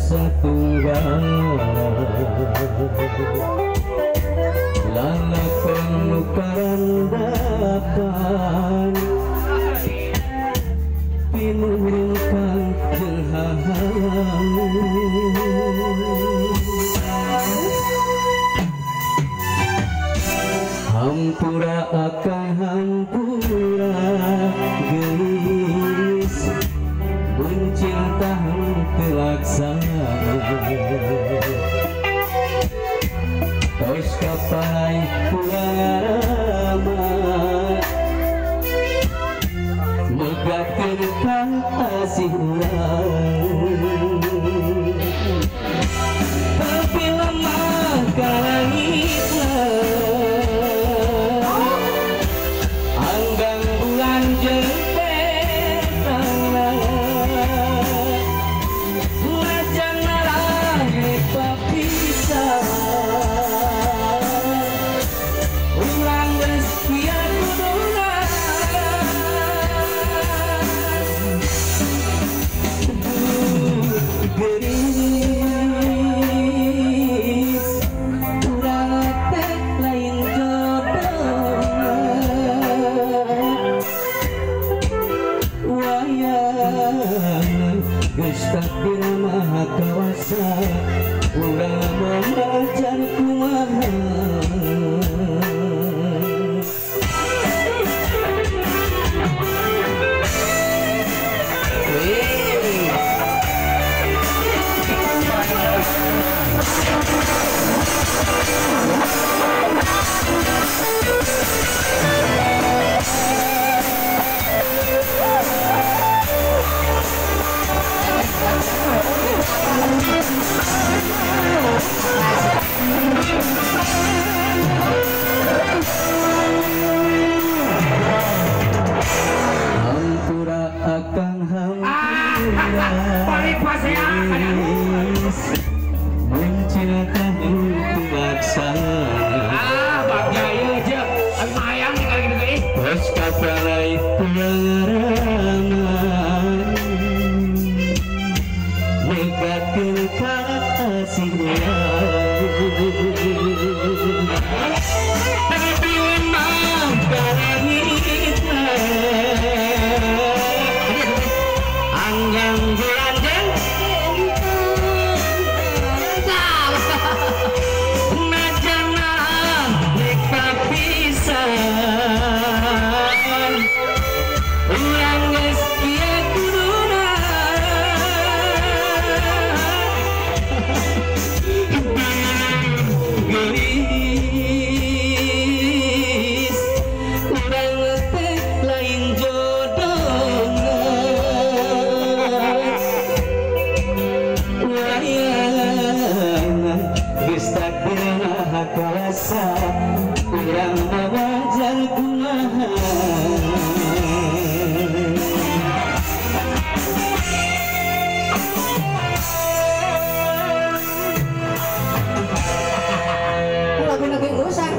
satunggal lalakan karandapan pinurungkan jelhalang hampura akan hampura gelis mencinta terlaksana tos kapai pulang megakeun kasih urang tapi lemah kalangitna anggang bulan jeung takdir maha kawasa urang mengajar kumaha hampura akan hampura mencinta terlaksana bos kapalai pengerangan negakeun kasih tapi memang kalangitna anggang bulan jeung najana rek kapisan urang geus kieu kuduna gelis urang teh lain jodohna wayang geus takdir maha kuasa urang ngawajar kumaha lagu-lagu urusan